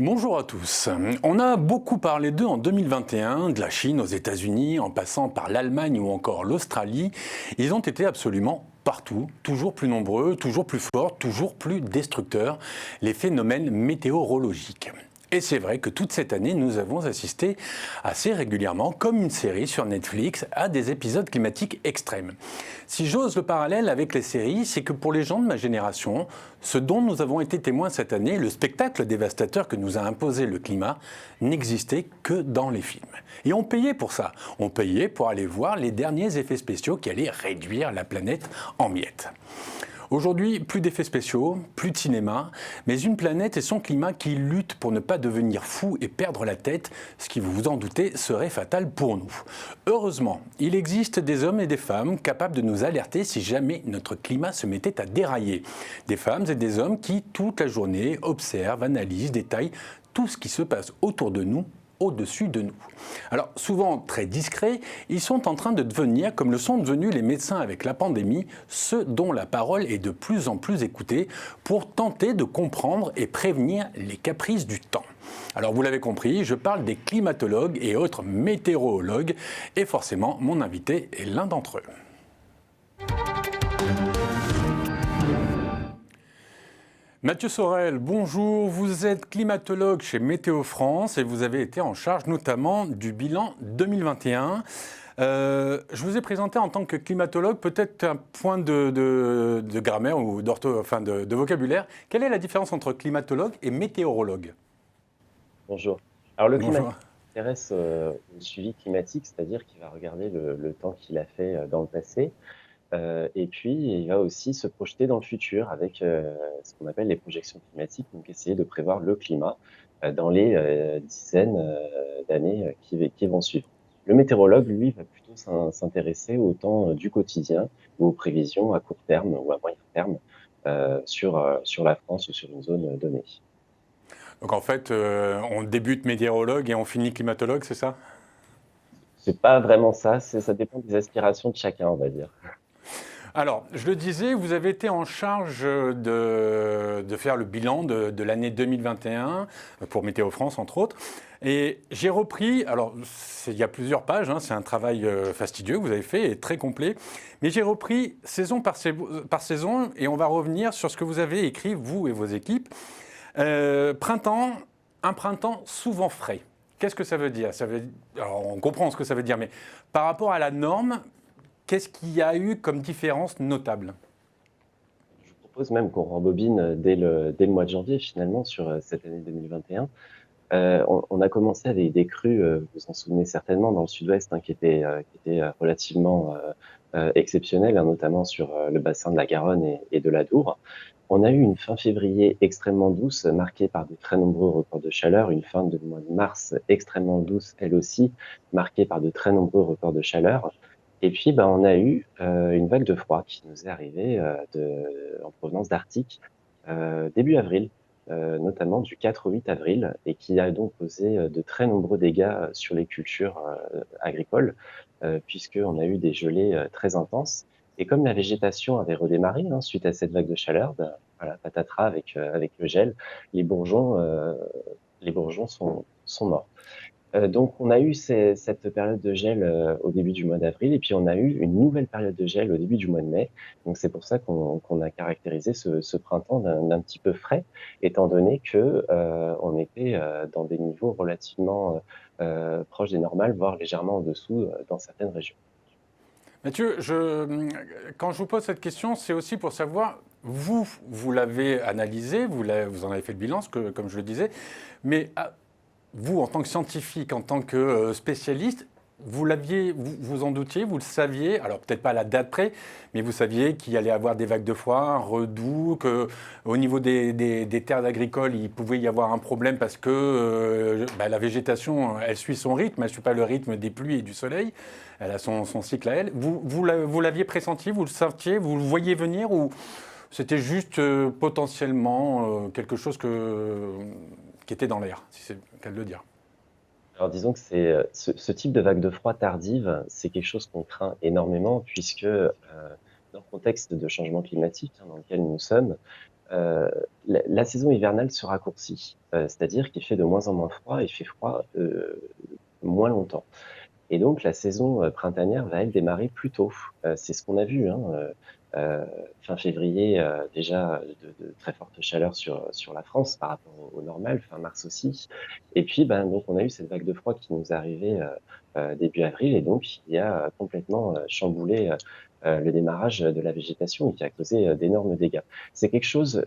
Bonjour à tous. On a beaucoup parlé d'eux en 2021, de la Chine aux États-Unis, en passant par l'Allemagne ou encore l'Australie. Ils ont été absolument partout, toujours plus nombreux, toujours plus forts, toujours plus destructeurs, les phénomènes météorologiques. Et c'est vrai que toute cette année, nous avons assisté assez régulièrement, comme une série sur Netflix, à des épisodes climatiques extrêmes. Si j'ose le parallèle avec les séries, c'est que pour les gens de ma génération, ce dont nous avons été témoins cette année, le spectacle dévastateur que nous a imposé le climat, n'existait que dans les films. Et on payait pour ça. On payait pour aller voir les derniers effets spéciaux qui allaient réduire la planète en miettes. Aujourd'hui, plus d'effets spéciaux, plus de cinéma, mais une planète et son climat qui luttent pour ne pas devenir fous et perdre la tête, ce qui, vous vous en doutez, serait fatal pour nous. Heureusement, il existe des hommes et des femmes capables de nous alerter si jamais notre climat se mettait à dérailler. Des femmes et des hommes qui, toute la journée, observent, analysent, détaillent tout ce qui se passe autour de nous, au-dessus de nous. Alors, souvent très discrets, ils sont en train de devenir, comme le sont devenus les médecins avec la pandémie, ceux dont la parole est de plus en plus écoutée pour tenter de comprendre et prévenir les caprices du temps. Alors, vous l'avez compris, je parle des climatologues et autres météorologues, et forcément, mon invité est l'un d'entre eux. Mathieu Sorel, bonjour. Vous êtes climatologue chez Météo France et vous avez été en charge notamment du bilan 2021. Je vous ai présenté en tant que climatologue, peut-être un point de grammaire ou de vocabulaire. Quelle est la différence entre climatologue et météorologue ? Bonjour. Alors le Bonjour. climatologue s'intéresse au suivi climatique, c'est-à-dire qu'il va regarder le temps qu'il a fait dans le passé. Et puis, il va aussi se projeter dans le futur avec ce qu'on appelle les projections climatiques, donc essayer de prévoir le climat dans les dizaines d'années qui vont suivre. Le météorologue, lui, va plutôt s'intéresser au temps du quotidien ou aux prévisions à court terme ou à moyen terme sur la France ou sur une zone donnée. Donc en fait, on débute météorologue et on finit climatologue, c'est ça ? C'est pas vraiment ça, ça dépend des aspirations de chacun, on va dire. Alors, je le disais, vous avez été en charge de faire le bilan de l'année 2021 pour Météo France, entre autres. Et j'ai repris, alors il y a plusieurs pages, hein, c'est un travail fastidieux que vous avez fait et très complet, mais j'ai repris saison par saison et on va revenir sur ce que vous avez écrit, vous et vos équipes. Printemps, un printemps souvent frais. Qu'est-ce que ça veut dire ? Alors, on comprend ce que ça veut dire, mais par rapport à la norme, qu'est-ce qu'il y a eu comme différence notable ? Je vous propose même qu'on rembobine dès le mois de janvier, finalement, sur cette année 2021. On a commencé avec des crues, vous vous en souvenez certainement, dans le sud-ouest, hein, qui étaient relativement exceptionnelles, hein, notamment sur le bassin de la Garonne et de l'Adour. On a eu une fin février extrêmement douce, marquée par de très nombreux records de chaleur, une fin de mois de mars extrêmement douce, elle aussi, marquée par de très nombreux records de chaleur. Et puis, on a eu une vague de froid qui nous est arrivée en provenance d'Arctique début avril, notamment du 4 au 8 avril, et qui a donc causé de très nombreux dégâts sur les cultures agricoles, puisqu'on a eu des gelées très intenses. Et comme la végétation avait redémarré, hein, suite à cette vague de chaleur, voilà, patatras avec le gel, les bourgeons, euh, les bourgeons sont morts. Donc on a eu cette période de gel au début du mois d'avril et puis on a eu une nouvelle période de gel au début du mois de mai. Donc c'est pour ça qu'on a caractérisé ce printemps d'un petit peu frais, étant donné que on était dans des niveaux relativement proches des normales, voire légèrement en dessous dans certaines régions. Mathieu, quand je vous pose cette question, c'est aussi pour savoir, vous l'avez analysé, vous en avez fait le bilan, comme je le disais, mais vous, en tant que scientifique, en tant que spécialiste, vous en doutiez, vous le saviez, alors peut-être pas à la date près, mais vous saviez qu'il allait y avoir des vagues de froid, un redoux, qu'au niveau des terres agricoles, il pouvait y avoir un problème parce que la végétation, elle suit son rythme, elle ne suit pas le rythme des pluies et du soleil, elle a son cycle à elle. Vous l'aviez pressenti, vous le saviez, vous le voyiez venir ou c'était juste potentiellement quelque chose qui était dans l'air, si c'est le cas de le dire? Alors disons que c'est ce type de vague de froid tardive, c'est quelque chose qu'on craint énormément puisque dans le contexte de changement climatique, hein, dans lequel nous sommes, la saison hivernale se raccourcit, c'est-à-dire qu'il fait de moins en moins froid et il fait froid moins longtemps. Et donc la saison printanière va, elle, démarrer plus tôt. C'est ce qu'on a vu, hein, fin février, déjà de très fortes chaleurs sur la France par rapport au normal, fin mars aussi. Et puis, ben, donc on a eu cette vague de froid qui nous est arrivée début avril et donc qui a complètement chamboulé le démarrage de la végétation et qui a causé d'énormes dégâts. C'est quelque chose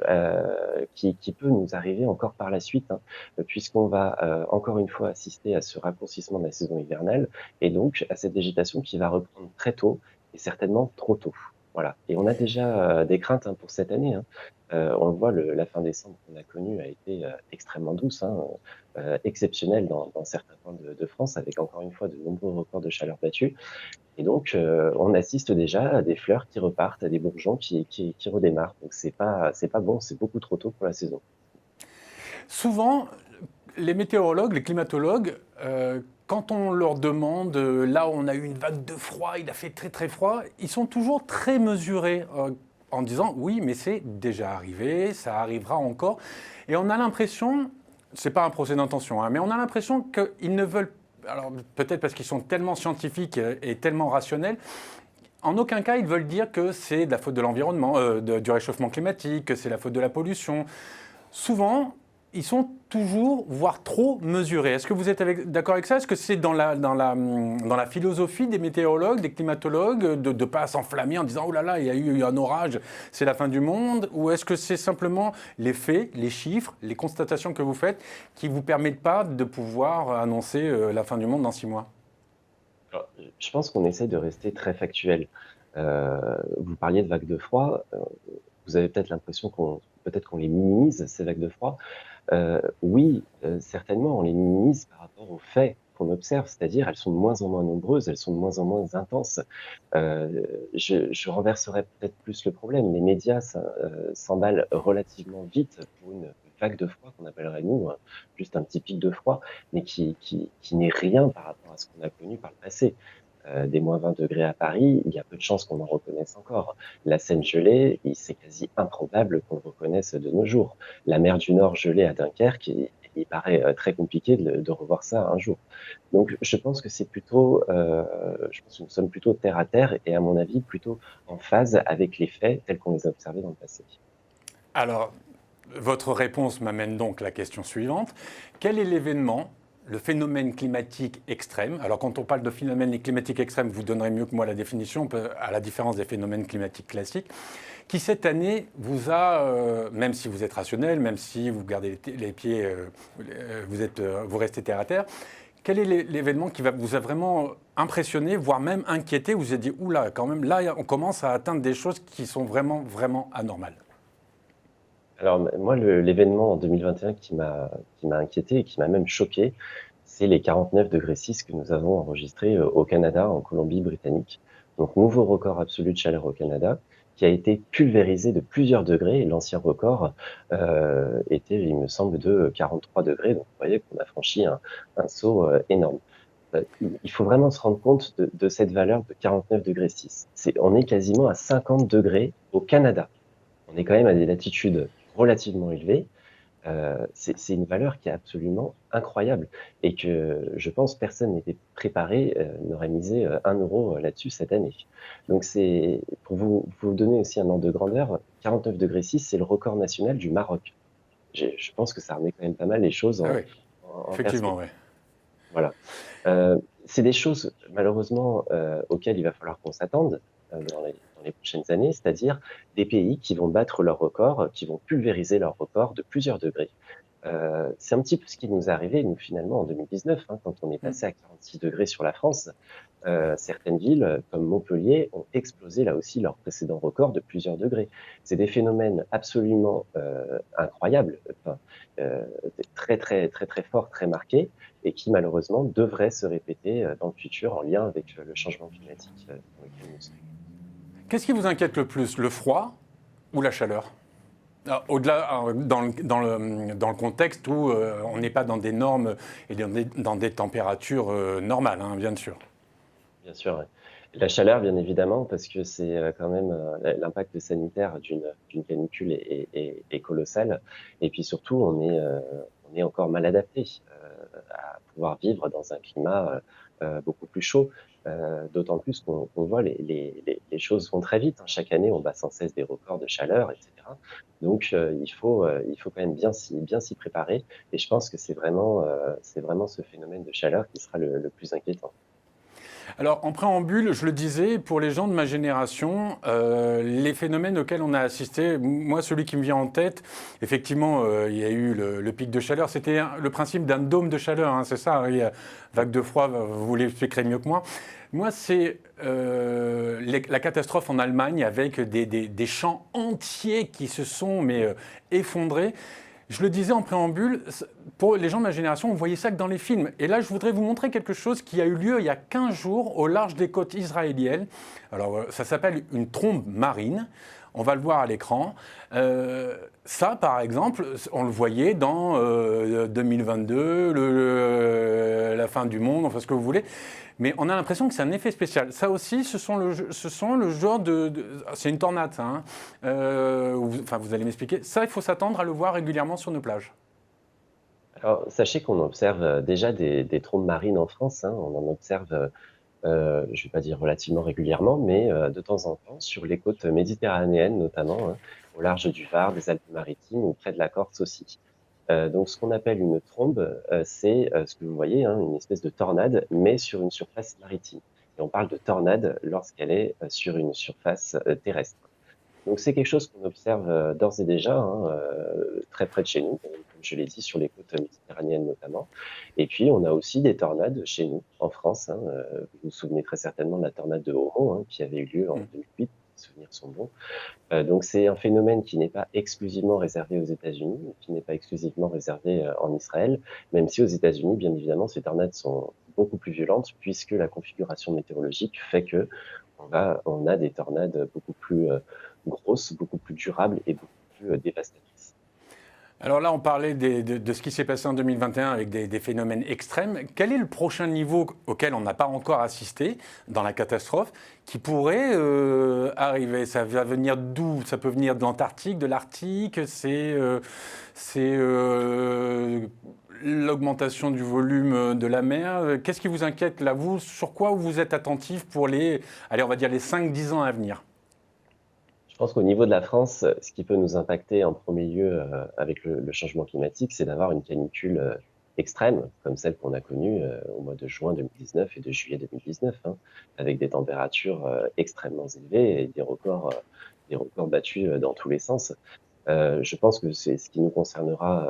qui peut nous arriver encore par la suite, hein, puisqu'on va encore une fois assister à ce raccourcissement de la saison hivernale et donc à cette végétation qui va reprendre très tôt et certainement trop tôt. Voilà. Et on a déjà des craintes, hein, pour cette année, hein. On le voit, la fin décembre qu'on a connue a été extrêmement douce, hein, exceptionnelle dans certains coins de France, avec encore une fois de nombreux records de chaleur battus. Et donc, on assiste déjà à des fleurs qui repartent, à des bourgeons qui redémarrent. Donc, c'est pas bon, c'est beaucoup trop tôt pour la saison. Souvent, les météorologues, les climatologues, quand on leur demande, là on a eu une vague de froid, il a fait très très froid, ils sont toujours très mesurés en disant oui, mais c'est déjà arrivé, ça arrivera encore. Et on a l'impression, c'est pas un procès d'intention, hein, mais on a l'impression qu'ils ne veulent, alors peut-être parce qu'ils sont tellement scientifiques et tellement rationnels, en aucun cas ils veulent dire que c'est de la faute de l'environnement, du réchauffement climatique, que c'est la faute de la pollution. Souvent, ils sont toujours, voire trop mesurés. Est-ce que vous êtes d'accord avec ça? Est-ce que c'est dans la philosophie des météorologues, des climatologues, de ne pas s'enflammer en disant « Oh là là, il y a eu un orage, c'est la fin du monde » ou est-ce que c'est simplement les faits, les chiffres, les constatations que vous faites qui ne vous permettent pas de pouvoir annoncer la fin du monde dans 6 mois? Alors, je pense qu'on essaie de rester très factuel. Vous parliez de vagues de froid. Vous avez peut-être l'impression peut-être qu'on les minimise, ces vagues de froid. Oui, certainement, on les minimise par rapport aux faits qu'on observe, c'est-à-dire elles sont de moins en moins nombreuses, elles sont de moins en moins intenses. Je renverserais peut-être plus le problème. Les médias s'emballent relativement vite pour une vague de froid qu'on appellerait nous juste un petit pic de froid, mais qui n'est rien par rapport à ce qu'on a connu par le passé. Des moins 20 degrés à Paris, il y a peu de chances qu'on en reconnaisse encore. La Seine gelée, c'est quasi improbable qu'on le reconnaisse de nos jours. La mer du Nord gelée à Dunkerque, il paraît très compliqué de revoir ça un jour. Donc je pense que c'est plutôt, je pense que nous sommes plutôt terre à terre et à mon avis plutôt en phase avec les faits tels qu'on les a observés dans le passé. Alors, votre réponse m'amène donc à la question suivante. Quel est l'événement, le phénomène climatique extrême? Alors quand on parle de phénomène climatique extrême, vous donnerez mieux que moi la définition, à la différence des phénomènes climatiques classiques, qui cette année vous a, même si vous êtes rationnel, même si vous gardez les pieds, vous restez terre à terre, quel est l'événement qui vous a vraiment impressionné, voire même inquiété, vous vous êtes dit, oula, quand même, là on commence à atteindre des choses qui sont vraiment, vraiment anormales? Alors moi, l'événement en 2021 qui m'a inquiété et qui m'a même choqué, c'est les 49,6 que nous avons enregistrés au Canada, en Colombie-Britannique. Donc nouveau record absolu de chaleur au Canada, qui a été pulvérisé de plusieurs degrés. Et l'ancien record était, il me semble, de 43 degrés. Donc vous voyez qu'on a franchi un saut énorme. Il faut vraiment se rendre compte de cette valeur de 49,6. On est quasiment à 50 degrés au Canada. On est quand même à des latitudes relativement élevées. C'est une valeur qui est absolument incroyable et que je pense personne n'était préparé, n'aurait misé 1 euro là-dessus cette année. Donc c'est pour vous donner aussi un ordre de grandeur, 49,6 c'est le record national du Maroc. Je pense que ça remet quand même pas mal les choses Ah oui, en effectivement, oui. perspective. Voilà. C'est des choses malheureusement auxquelles il va falloir qu'on s'attende dans les prochaines années, c'est-à-dire des pays qui vont battre leurs records, qui vont pulvériser leurs records de plusieurs degrés. C'est un petit peu ce qui nous est arrivé, nous, finalement, en 2019, hein, quand on est Mm. passé à 46 degrés sur la France. Certaines villes, comme Montpellier, ont explosé là aussi leur précédent record de plusieurs degrés. C'est des phénomènes absolument incroyables, enfin, euh, très, très, très, très forts, très marqués, et qui, malheureusement, devraient se répéter dans le futur en lien avec le changement climatique dans lequel nous sommes. Qu'est-ce qui vous inquiète le plus, le froid ou la chaleur? Au-delà, dans le contexte où on n'est pas dans des normes et dans des températures normales, hein, bien sûr. Bien sûr, ouais. La chaleur, bien évidemment, parce que c'est quand même l'impact sanitaire d'une canicule est colossal. Et puis surtout, on est encore mal adapté à pouvoir vivre dans un climat beaucoup plus chaud. D'autant plus qu'on voit les choses vont très vite, hein. Chaque année, on bat sans cesse des records de chaleur, etc. Donc, il faut quand même bien s'y préparer. Et je pense que c'est vraiment ce phénomène de chaleur qui sera le plus inquiétant. Alors, en préambule, je le disais, pour les gens de ma génération, les phénomènes auxquels on a assisté, moi, celui qui me vient en tête, effectivement, il y a eu le pic de chaleur. C'était le principe d'un dôme de chaleur, hein, c'est ça, oui, vague de froid, vous l'expliquerez mieux que moi. Moi, c'est la catastrophe en Allemagne avec des champs entiers qui se sont effondrés. Je le disais en préambule, pour les gens de ma génération, on voyait ça que dans les films. Et là, je voudrais vous montrer quelque chose qui a eu lieu il y a 15 jours au large des côtes israéliennes. Alors, ça s'appelle une trombe marine. On va le voir à l'écran. Ça, par exemple, on le voyait dans 2022, la fin du monde, enfin ce que vous voulez. Mais on a l'impression que c'est un effet spécial. Ça aussi, ce sont le genre c'est une tornade, ça, hein. Enfin, vous allez m'expliquer. Ça, il faut s'attendre à le voir régulièrement sur nos plages. Alors, sachez qu'on observe déjà des trombes marines en France, hein. On en observe, je ne vais pas dire relativement régulièrement, mais de temps en temps, sur les côtes méditerranéennes notamment, hein, au large du Var, des Alpes-Maritimes ou près de la Corse aussi. Donc, ce qu'on appelle une trombe, c'est ce que vous voyez, hein, une espèce de tornade, mais sur une surface maritime. Et on parle de tornade lorsqu'elle est sur une surface terrestre. Donc c'est quelque chose qu'on observe d'ores et déjà, hein, très près de chez nous, comme je l'ai dit, sur les côtes méditerranéennes notamment. Et puis on a aussi des tornades chez nous, en France, hein. Vous vous souvenez très certainement de la tornade de Homo, hein, qui avait eu lieu en 2008, les souvenirs sont bons. Donc c'est un phénomène qui n'est pas exclusivement réservé aux États-Unis, qui n'est pas exclusivement réservé en Israël, même si aux États-Unis, bien évidemment, ces tornades sont beaucoup plus violentes, puisque la configuration météorologique fait que on a des tornades beaucoup plus grosses, beaucoup plus durables et beaucoup plus dévastatrices. Alors là, on parlait de ce qui s'est passé en 2021 avec des phénomènes extrêmes. Quel est le prochain niveau auquel on n'a pas encore assisté dans la catastrophe qui pourrait arriver? Ça va venir d'où? Ça peut venir de l'Antarctique, de l'Arctique? C'est l'augmentation du volume de la mer. Qu'est-ce qui vous inquiète là, vous? Sur quoi vous êtes attentif pour allez, on va dire les 5-10 ans à venir? Je pense qu'au niveau de la France, ce qui peut nous impacter en premier lieu avec le changement climatique, c'est d'avoir une canicule extrême, comme celle qu'on a connue au mois de juin 2019 et de juillet 2019, hein, avec des températures extrêmement élevées et des records battus dans tous les sens. Je pense que c'est ce qui nous concernera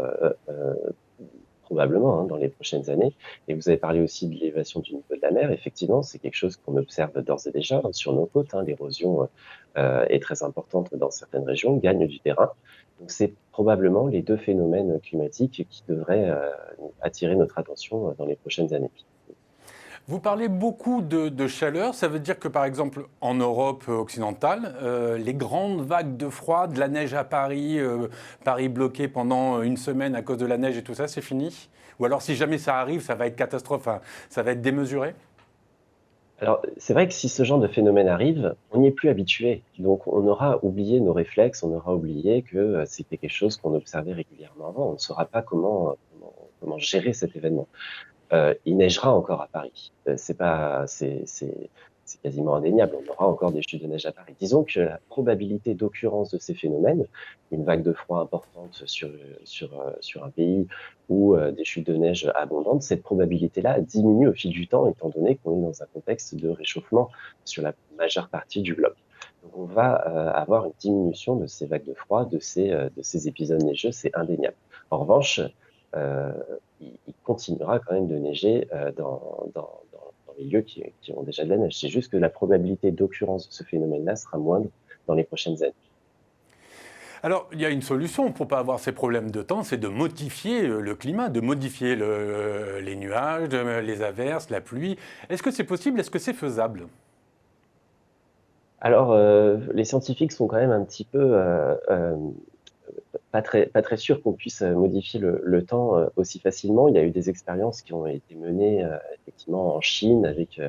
probablement, hein, dans les prochaines années. Et vous avez parlé aussi de l'élévation du niveau de la mer. Effectivement, c'est quelque chose qu'on observe d'ores et déjà, hein, sur nos côtes, hein. L'érosion est très importante dans certaines régions, gagne du terrain. Donc c'est probablement les deux phénomènes climatiques qui devraient attirer notre attention dans les prochaines années. Vous parlez beaucoup de chaleur, ça veut dire que par exemple en Europe occidentale, les grandes vagues de froid, de la neige à Paris, Paris bloqué pendant une semaine à cause de la neige et tout ça, c'est fini? Ou alors si jamais ça arrive, ça va être catastrophe, hein, ça va être démesuré? Alors, c'est vrai que si ce genre de phénomène arrive, on n'y est plus habitué. Donc, on aura oublié nos réflexes, on aura oublié que c'était quelque chose qu'on observait régulièrement avant. On ne saura pas comment gérer cet événement. Il neigera encore à Paris. C'est quasiment indéniable. On aura encore des chutes de neige à Paris. Disons que la probabilité d'occurrence de ces phénomènes, une vague de froid importante sur un pays ou des chutes de neige abondantes, cette probabilité-là diminue au fil du temps, étant donné qu'on est dans un contexte de réchauffement sur la majeure partie du globe. Donc on va avoir une diminution de ces vagues de froid, de ces épisodes neigeux, c'est indéniable. En revanche, euh, il continuera quand même de neiger dans les lieux qui ont déjà de la neige. C'est juste que la probabilité d'occurrence de ce phénomène-là sera moindre dans les prochaines années. Alors, il y a une solution pour ne pas avoir ces problèmes de temps, c'est de modifier le climat, de modifier les nuages, les averses, la pluie. Est-ce que c'est possible? Est-ce que c'est faisable? Alors, les scientifiques sont quand même un petit peu pas très sûrs qu'on puisse modifier le temps aussi facilement. Il y a eu des expériences qui ont été menées effectivement en Chine avec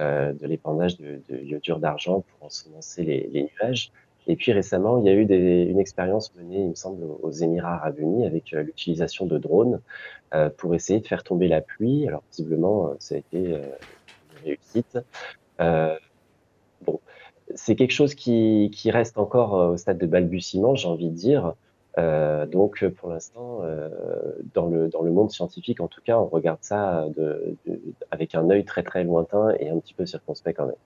de l'épandage de iodure d'argent pour ensemencer les nuages. Et puis récemment, il y a eu une expérience menée, il me semble, aux Émirats arabes unis avec l'utilisation de drones pour essayer de faire tomber la pluie. Alors visiblement, ça a été une réussite. Euh, bon, c'est quelque chose qui reste encore au stade de balbutiement, j'ai envie de dire. Donc, pour l'instant, dans le monde scientifique, en tout cas, on regarde ça avec un œil très très lointain et un petit peu circonspect quand même.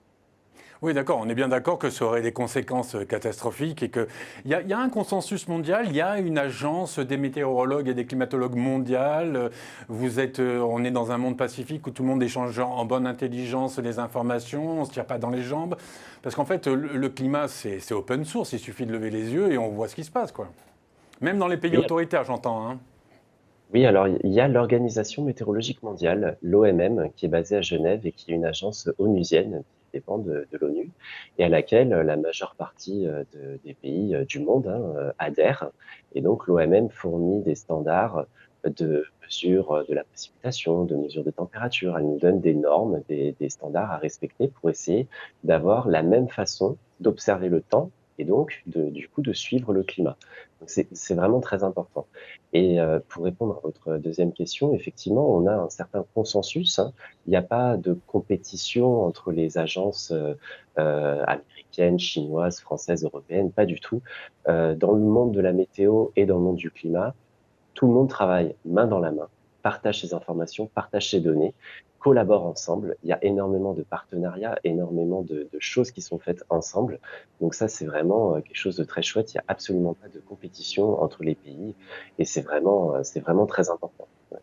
Oui, d'accord, on est bien d'accord que ça aurait des conséquences catastrophiques et qu'il y a un consensus mondial, il y a une agence des météorologues et des climatologues mondiales. On est dans un monde pacifique où tout le monde échange en bonne intelligence les informations, on ne se tire pas dans les jambes. Parce qu'en fait, le climat, c'est open source, il suffit de lever les yeux et on voit ce qui se passe, quoi. Même dans les pays Oui, autoritaires, j'entends, hein. oui, alors il y a l'Organisation météorologique mondiale, l'OMM, qui est basée à Genève et qui est une agence onusienne qui dépend de l'ONU et à laquelle la majeure partie des pays du monde adhèrent. Et donc l'OMM fournit des standards de mesure de la précipitation, de mesure de température. Elle nous donne des normes, des standards à respecter pour essayer d'avoir la même façon d'observer le temps et donc du coup de suivre le climat. Donc c'est vraiment très important. Et pour répondre à votre deuxième question, effectivement, on a un certain consensus, hein. Il n'y a pas de compétition entre les agences américaines, chinoises, françaises, européennes, pas du tout. Dans le monde de la météo et dans le monde du climat, tout le monde travaille main dans la main, partage ses informations, partage ses données, collabore ensemble. Il y a énormément de partenariats, énormément de choses qui sont faites ensemble. Donc ça, c'est vraiment quelque chose de très chouette. Il n'y a absolument pas de compétition entre les pays et c'est vraiment très important. Ouais.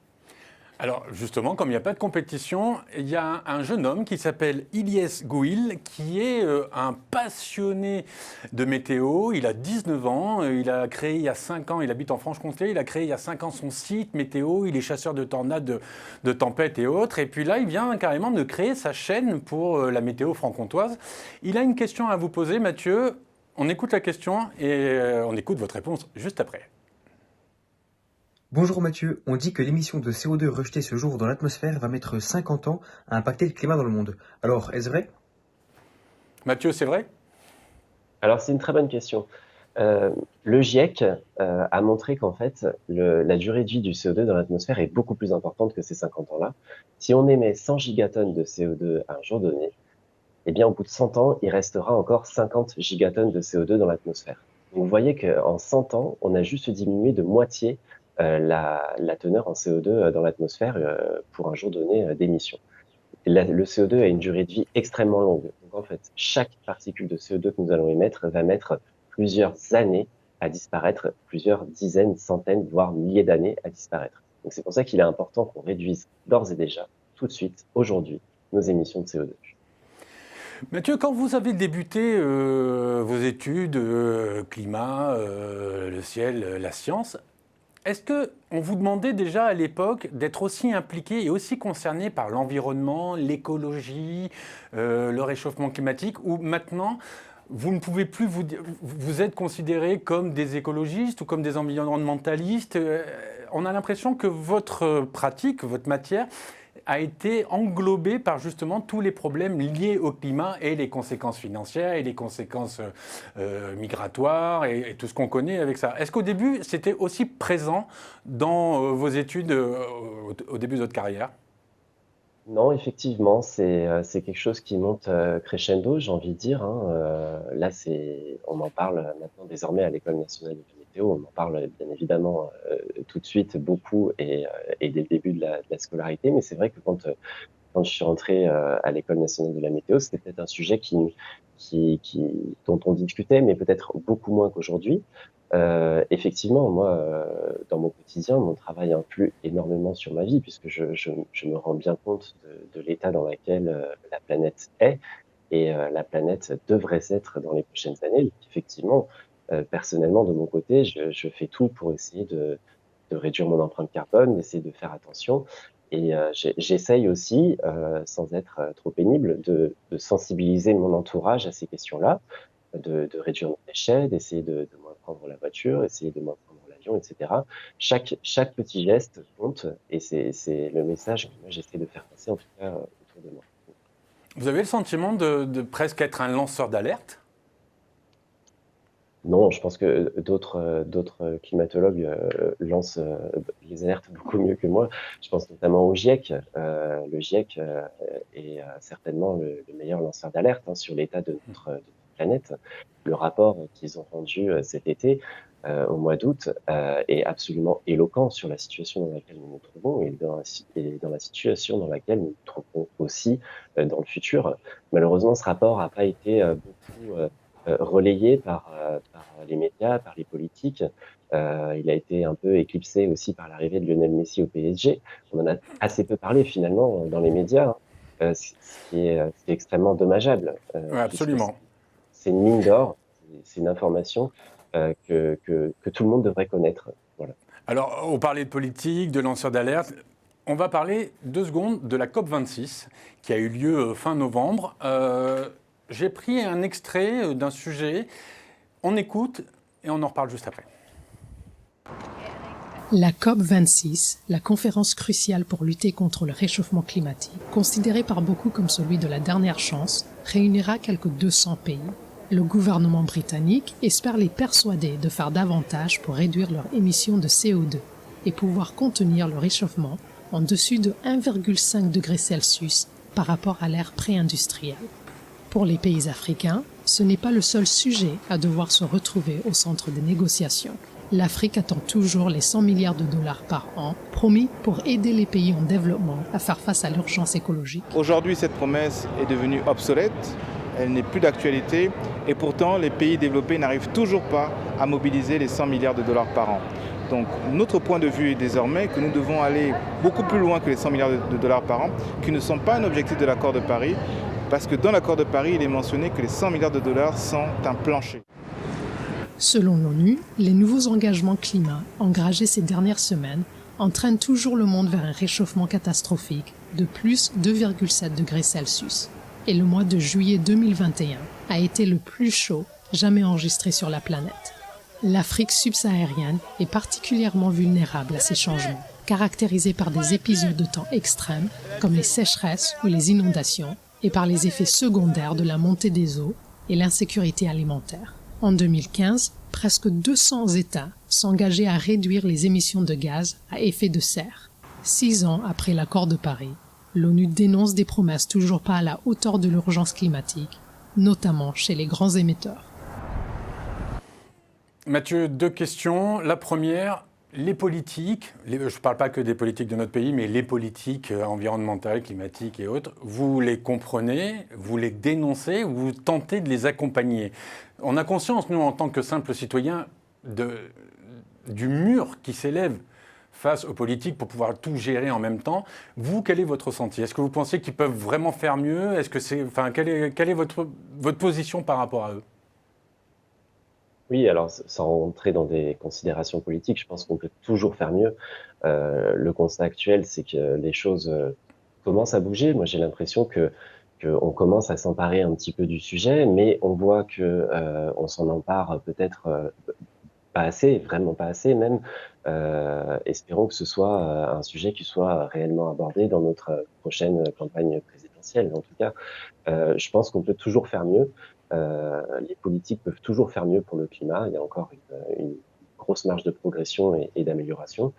Alors justement, comme il n'y a pas de compétition, il y a un jeune homme qui s'appelle Ilyes Gouil, qui est un passionné de météo. Il a 19 ans, il a créé il y a 5 ans, il habite en Franche-Comté, il a créé il y a 5 ans son site météo, il est chasseur de tornades, de tempêtes et autres. Et puis là, il vient carrément de créer sa chaîne pour la météo franc-comtoise. Il a une question à vous poser, Mathieu. On écoute la question et on écoute votre réponse juste après. Bonjour Mathieu, on dit que l'émission de CO2 rejetée ce jour dans l'atmosphère va mettre 50 ans à impacter le climat dans le monde. Alors, est-ce vrai? Mathieu, c'est vrai? Alors, c'est une très bonne question. Le GIEC a montré qu'en fait, la durée de vie du CO2 dans l'atmosphère est beaucoup plus importante que ces 50 ans-là. Si on émet 100 gigatonnes de CO2 à un jour donné, eh bien, au bout de 100 ans, il restera encore 50 gigatonnes de CO2 dans l'atmosphère. Donc, vous voyez qu'en 100 ans, on a juste diminué de moitié la teneur en CO2 dans l'atmosphère pour un jour donné d'émission. Le CO2 a une durée de vie extrêmement longue. Donc, en fait, chaque particule de CO2 que nous allons émettre va mettre plusieurs années à disparaître, plusieurs dizaines, centaines, voire milliers d'années à disparaître. Donc, c'est pour ça qu'il est important qu'on réduise d'ores et déjà, tout de suite, aujourd'hui, nos émissions de CO2. Mathieu, quand vous avez débuté vos études, climat, le ciel, la science, est-ce que on vous demandait déjà à l'époque d'être aussi impliqué et aussi concerné par l'environnement, l'écologie, le réchauffement climatique, ou maintenant vous ne pouvez plus vous êtes considérés comme des écologistes ou comme des environnementalistes? On a l'impression que votre pratique, votre matière, a été englobée par justement tous les problèmes liés au climat et les conséquences financières et les conséquences migratoires et tout ce qu'on connaît avec ça. Est-ce qu'au début, c'était aussi présent dans vos études au début de votre carrière? Non, effectivement, c'est quelque chose qui monte crescendo, j'ai envie de dire, hein. Là, on en parle maintenant désormais à l'École nationale de météo. On en parle bien évidemment tout de suite beaucoup et dès le début de la scolarité. Mais c'est vrai que quand je suis rentré à l'École nationale de la météo, c'était peut-être un sujet dont on discutait, mais peut-être beaucoup moins qu'aujourd'hui. Effectivement, moi, dans mon quotidien, mon travail influe énormément sur ma vie puisque je me rends bien compte de l'état dans lequel la planète est et la planète devrait s'être dans les prochaines années. Donc, effectivement, personnellement, de mon côté, je fais tout pour essayer de réduire mon empreinte carbone, d'essayer de faire attention. Et j'essaye aussi, sans être trop pénible, de sensibiliser mon entourage à ces questions-là, de réduire mes déchets, d'essayer de moins prendre la voiture, essayer de moins prendre l'avion, etc. Chaque petit geste compte et c'est le message que moi j'essaie de faire passer en tout cas autour de moi. Vous avez le sentiment de presque être un lanceur d'alerte? Non, je pense que d'autres climatologues lancent les alertes beaucoup mieux que moi. Je pense notamment au GIEC. Le GIEC est certainement le meilleur lanceur d'alerte sur l'état de notre planète. Le rapport qu'ils ont rendu cet été, au mois d'août, est absolument éloquent sur la situation dans laquelle nous nous trouvons et dans la situation dans laquelle nous nous trouverons aussi dans le futur. Malheureusement, ce rapport n'a pas été beaucoup relayé par les médias, par les politiques. Il a été un peu éclipsé aussi par l'arrivée de Lionel Messi au PSG. On en a assez peu parlé finalement dans les médias, ce qui est extrêmement dommageable, Oui, puisque absolument. c'est une mine d'or, c'est une information que tout le monde devrait connaître. Voilà. Alors, on parlait de politique, de lanceurs d'alerte. On va parler 2 secondes de la COP26 qui a eu lieu fin novembre. J'ai pris un extrait d'un sujet. On écoute et on en reparle juste après. La COP26, la conférence cruciale pour lutter contre le réchauffement climatique, considérée par beaucoup comme celui de la dernière chance, réunira quelques 200 pays. Le gouvernement britannique espère les persuader de faire davantage pour réduire leurs émissions de CO2 et pouvoir contenir le réchauffement en dessus de 1,5 degré Celsius par rapport à l'ère pré-industrielle. Pour les pays africains, ce n'est pas le seul sujet à devoir se retrouver au centre des négociations. L'Afrique attend toujours les 100 milliards de dollars par an promis pour aider les pays en développement à faire face à l'urgence écologique. Aujourd'hui, cette promesse est devenue obsolète, elle n'est plus d'actualité et pourtant les pays développés n'arrivent toujours pas à mobiliser les 100 milliards de dollars par an. Donc notre point de vue est désormais que nous devons aller beaucoup plus loin que les 100 milliards de dollars par an, qui ne sont pas un objectif de l'accord de Paris, parce que dans l'accord de Paris, il est mentionné que les 100 milliards de dollars sont un plancher. Selon l'ONU, les nouveaux engagements climat engagés ces dernières semaines entraînent toujours le monde vers un réchauffement catastrophique de plus 2,7 degrés Celsius. Et le mois de juillet 2021 a été le plus chaud jamais enregistré sur la planète. L'Afrique subsaharienne est particulièrement vulnérable à ces changements, caractérisés par des épisodes de temps extrêmes comme les sécheresses ou les inondations et par les effets secondaires de la montée des eaux et l'insécurité alimentaire. En 2015, presque 200 États s'engageaient à réduire les émissions de gaz à effet de serre. 6 ans après l'accord de Paris, l'ONU dénonce des promesses toujours pas à la hauteur de l'urgence climatique, notamment chez les grands émetteurs. Mathieu, 2 questions. La première, les politiques, je ne parle pas que des politiques de notre pays, mais les politiques environnementales, climatiques et autres, vous les comprenez, vous les dénoncez, vous tentez de les accompagner. On a conscience, nous, en tant que simples citoyens, du mur qui s'élève face aux politiques pour pouvoir tout gérer en même temps. Vous, quel est votre ressenti? Est-ce que vous pensez qu'ils peuvent vraiment faire mieux? Quelle est votre position par rapport à eux? Oui, alors sans rentrer dans des considérations politiques, je pense qu'on peut toujours faire mieux. Le constat actuel, c'est que les choses commencent à bouger. Moi, j'ai l'impression qu'on commence à s'emparer un petit peu du sujet, mais on voit que on s'en empare peut-être pas assez, vraiment pas assez même. Espérons que ce soit un sujet qui soit réellement abordé dans notre prochaine campagne présidentielle. En tout cas, je pense qu'on peut toujours faire mieux. Les politiques peuvent toujours faire mieux pour le climat. Il y a encore une grosse marge de progression et d'amélioration.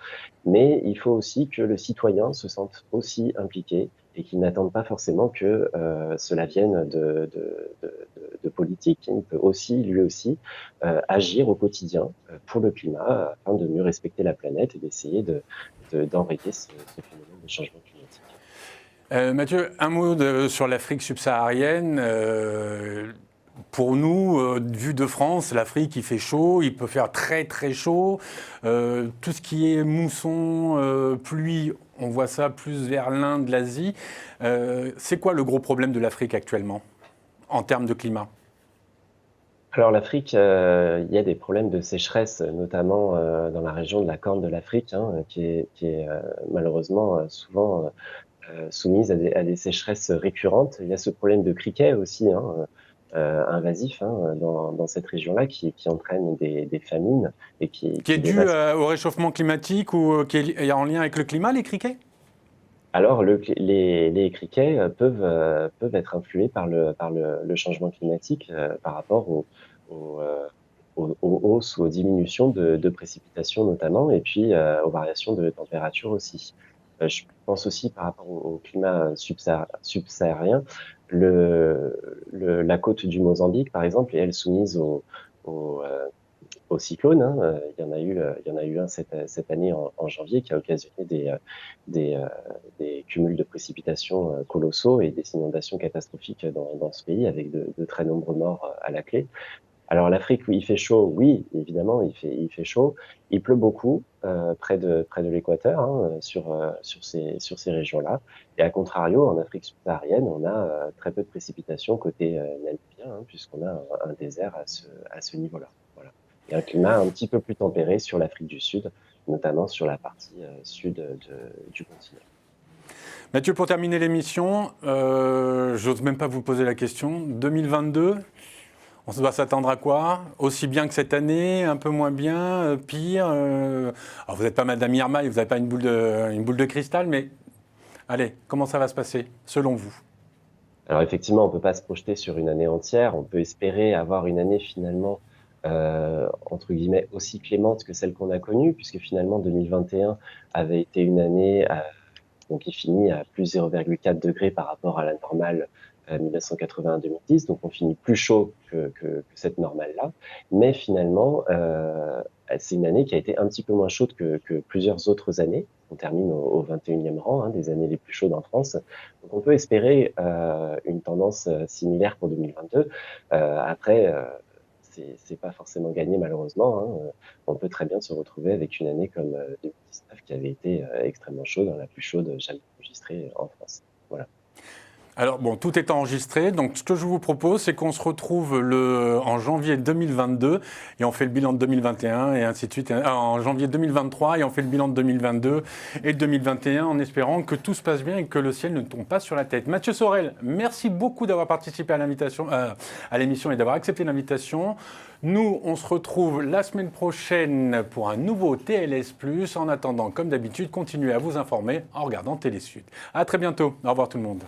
Mais il faut aussi que le citoyen se sente aussi impliqué et qu'il n'attende pas forcément que cela vienne de politique. Il peut aussi, lui aussi, agir au quotidien pour le climat afin de mieux respecter la planète et d'essayer d'enrayer ce phénomène de changement climatique. Mathieu, un mot sur l'Afrique subsaharienne. Pour nous, vu de France, l'Afrique, il fait chaud, il peut faire très très chaud. Tout ce qui est mousson, pluie, on voit ça plus vers l'Inde, l'Asie. C'est quoi le gros problème de l'Afrique actuellement, en termes de climat? Alors l'Afrique, il y a des problèmes de sécheresse, notamment dans la région de la Corne de l'Afrique, qui est malheureusement souvent soumise à des sécheresses récurrentes. Il y a ce problème de criquet aussi, invasif dans cette région-là qui entraîne des famines et qui est dû au réchauffement climatique ou qui est en lien avec le climat, les criquets? Alors, les criquets peuvent être influés par le changement climatique par rapport aux hausses ou aux diminutions de précipitations notamment, et puis aux variations de température aussi. Je pense aussi par rapport au climat subsaharien, la côte du Mozambique, par exemple, est elle soumise au cyclone, hein. Il y en a eu un cette année en janvier qui a occasionné des, euh, des cumuls de précipitations colossaux et des inondations catastrophiques dans ce pays avec de très nombreux morts à la clé. Alors l'Afrique, oui, il fait chaud, oui, évidemment, il fait chaud. Il pleut beaucoup près de l'équateur, hein, sur ces régions-là. Et à contrario, en Afrique subsaharienne, on a très peu de précipitations côté namibien, hein, puisqu'on a un désert à ce niveau-là. Voilà. Et un climat un petit peu plus tempéré sur l'Afrique du Sud, notamment sur la partie sud du continent. Mathieu, pour terminer l'émission, j'ose même pas vous poser la question. 2022, on doit s'attendre à quoi? Aussi bien que cette année, un peu moins bien, pire Alors vous n'êtes pas Madame Irma et vous n'avez pas une boule de cristal, mais allez, comment ça va se passer, selon vous? Alors effectivement, on peut pas se projeter sur une année entière. On peut espérer avoir une année finalement entre guillemets aussi clémente que celle qu'on a connue, puisque finalement 2021 avait été une année donc qui finit à plus 0,4 degrés par rapport à la normale 1980-2010. Donc on finit plus chaud que cette normale-là. Mais finalement, c'est une année qui a été un petit peu moins chaude que plusieurs autres années. On termine au 21e rang, hein, des années les plus chaudes en France. Donc on peut espérer une tendance similaire pour 2022. Après, c'est pas forcément gagné malheureusement, hein. On peut très bien se retrouver avec une année comme 2019 qui avait été extrêmement chaude, hein, la plus chaude jamais enregistrée en France. Voilà. Alors bon, tout est enregistré, donc ce que je vous propose, c'est qu'on se retrouve en janvier 2022 et on fait le bilan de 2021 et ainsi de suite, en janvier 2023 et on fait le bilan de 2022 et de 2021 en espérant que tout se passe bien et que le ciel ne tombe pas sur la tête. Mathieu Sorel, merci beaucoup d'avoir participé à l'émission et d'avoir accepté l'invitation. Nous, on se retrouve la semaine prochaine pour un nouveau TLS+. En attendant, comme d'habitude, continuez à vous informer en regardant Télé Sud. À très bientôt. Au revoir tout le monde.